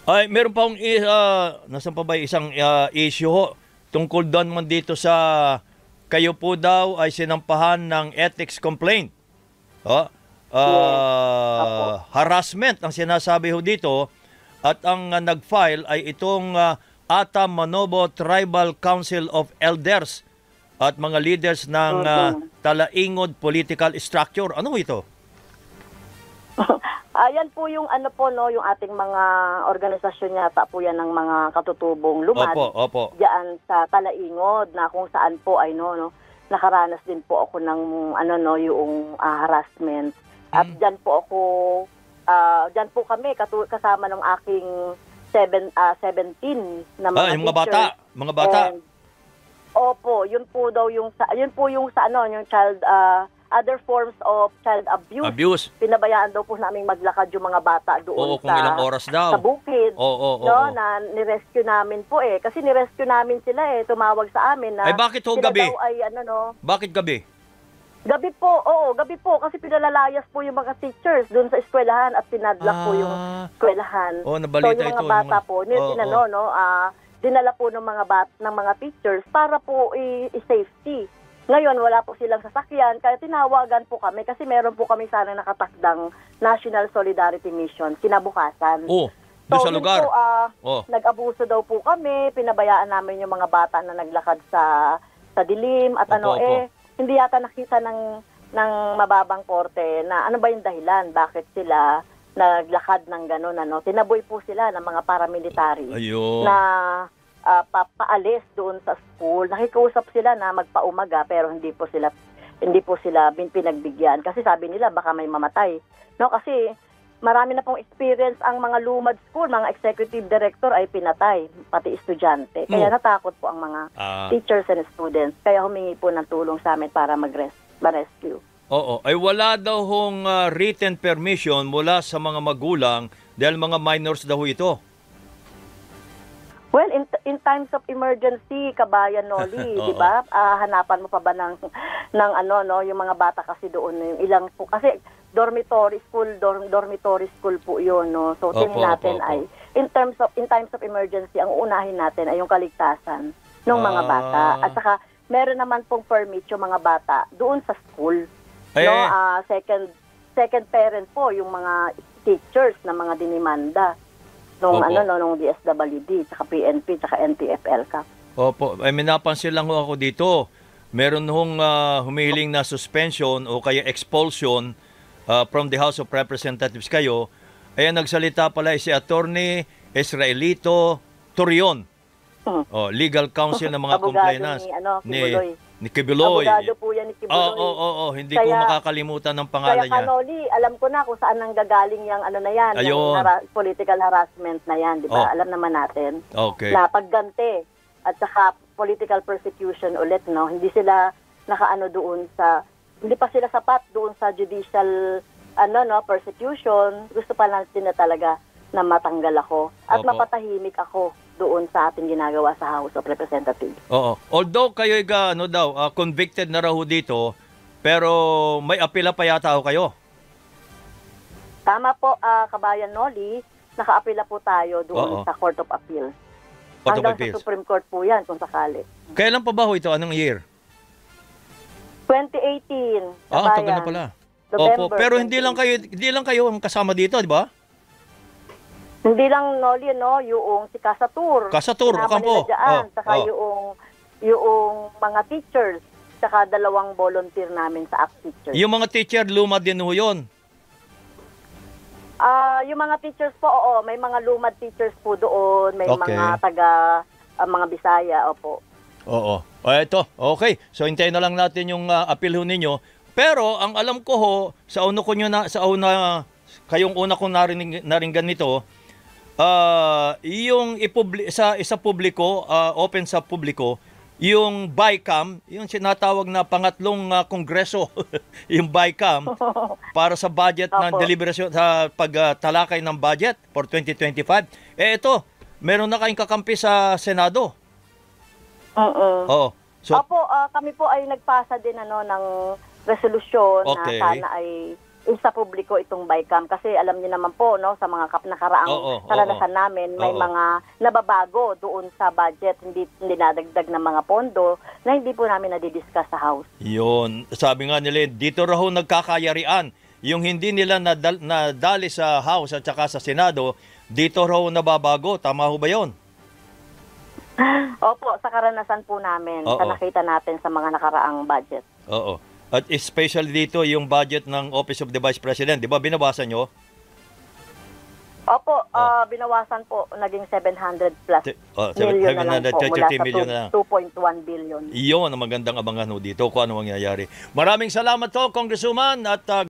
Ay, meron pa akong nasan pa ba isang issue ho tungkol doon man dito sa kayo po daw ay sinampahan ng ethics complaint. Oh, Yes. Opo. harassment ang sinasabi ho dito at ang nag-file ay itong Ata Manobo Tribal Council of Elders at mga leaders ng Mm-mm. Talaingod Political Structure. Ano ho ito? Ayan po yung ano po no, yung ating mga organisasyon yata po yan ng mga katutubong lumad Opo, opo. diyan sa Talaingod na kung saan po ay no, nakaranas din po ako ng ano no, yung harassment. At diyan po ako diyan po kami kasama ng aking 17 na mga Yung mga bata, teachers. mga bata. And, opo, yun po yung sa ano, yung child other forms of child abuse. Abuse. Pinabayaan daw po namin maglakad yung mga bata doon Oo, kung ilang oras daw. sa bukid. Oo, no, na ni-rescue namin po kasi ni-rescue namin sila tumawag sa amin na Ay, bakit ho sila gabi? daw ay ano no. Bakit gabi? Gabi po, gabi po kasi pinalalayas po yung mga teachers doon sa eskwelahan at pinadlock po yung eskwelahan. Nabalita so yung mga ito. bata po, dinala po ng mga teachers para po i-safety. Ngayon, wala po silang sasakyan, kaya tinawagan po kami kasi meron po kami sana nakatakdang National Solidarity Mission kinabukasan. Doon sa lugar. Po, nag-abuso daw po kami, pinabayaan namin yung mga bata na naglakad sa dilim at hindi yata nakita ng mababang korte na ano ba yung dahilan, bakit sila naglakad ng gano'n, Tinaboy po sila ng mga paramilitary na papaalis doon sa school. Nakikiusap sila na magpaumaga pero hindi po sila pinagbigyan kasi sabi nila baka may mamatay. No, kasi marami na pong experience ang mga lumad school, mga executive director ay pinatay, pati estudyante. Kaya natakot po ang mga teachers and students. Kaya humingi po ng tulong sa amin para ma-rescue. Oo, ay wala daw hong written permission mula sa mga magulang dahil mga minors daw ito. Well, in times of emergency, kabayan Noli, di ba? Hanapan mo pa ba ng yung mga bata kasi doon, yung ilang po kasi dormitory school po 'yon, no. So tingin natin ay in times of emergency, ang uunahin natin ay yung kaligtasan ng mga bata. At saka meron naman pong permit yung mga bata doon sa school. No, second parent po yung mga teachers na mga dinimanda nung DSWD, tsaka PNP, tsaka NTF-ELCAC. Opo, ay may napansin lang ho ako dito. Meron hong humihiling na suspension o kaya expulsion from the House of Representatives kayo. Ayan, nagsalita pala si Attorney Israelito Torion, legal counsel ng mga complainants ni Kibuloy. Abogado po yan ni Kibuloy. Hindi ko makakalimutan ng pangalan niya. Kaya Kanoli, alam ko na kung saan nanggagaling yung yung political harassment na yan, di ba? Alam naman natin. Okay. Na pagganti at saka political persecution ulit, no? Hindi sila hindi pa sila sapat doon sa judicial persecution. Gusto pa lang sila talaga na matanggal ako at mapatahimik ako doon sa ating ginagawa sa House of Representatives. Oo. Although kayo convicted na raw dito, pero may apela pa yata ho kayo. Tama po, kabayan Noli, naka-apela po tayo doon sa Court of Appeal. Hanggang sa Supreme Court po yan kung sakali. Kailan pa ba ho ito? Anong year? 2018. Tagal na pala. November, Opo, pero hindi lang kayo ang kasama dito, di ba? Hindi lang Noli, yung si Casatur. Casatur, Ocampo. Saka yung mga teachers, saka 2 volunteer namin sa ACT teachers. Yung mga teacher, lumad din ho yun? Yung mga teachers po, may mga lumad teachers po doon, may mga mga Bisaya, opo. Oo. Ito, okay. So hintayin na lang natin yung appeal ho ninyo. Pero ang alam ko ho, kayong una kong naringgan nito, yung sa publiko, open sa publiko, yung BICAM, yung sinatawag na pangatlong kongreso, yung BICAM, para sa budget ng deliberasyon, sa pagtalakay ng budget for 2025. Ito, meron na kayong kakampi sa Senado. So, kami po ay nagpasa din ng resolusyon na sana ay sa publiko itong BICAM kasi alam niyo naman po no sa mga nakaraang karanasan namin may mga nababago doon sa budget, hindi nadagdag ng mga pondo na hindi po namin nadidiscuss sa House. Yun, sabi nga nila dito raw nagkakayarian yung hindi nila nadali sa House at saka sa Senado, dito raw nababago, tama ho ba yun? Opo, sa karanasan po namin, sa nakita natin sa mga nakaraang budget. Oo. At especially dito yung budget ng Office of the Vice President, di ba binawasan nyo? Opo, binawasan po, naging 700 plus million na lang po mula sa 2.1 billion. Iyon ang magandang abangan ho dito kung ano mangyayari. Maraming salamat po, Congresswoman, at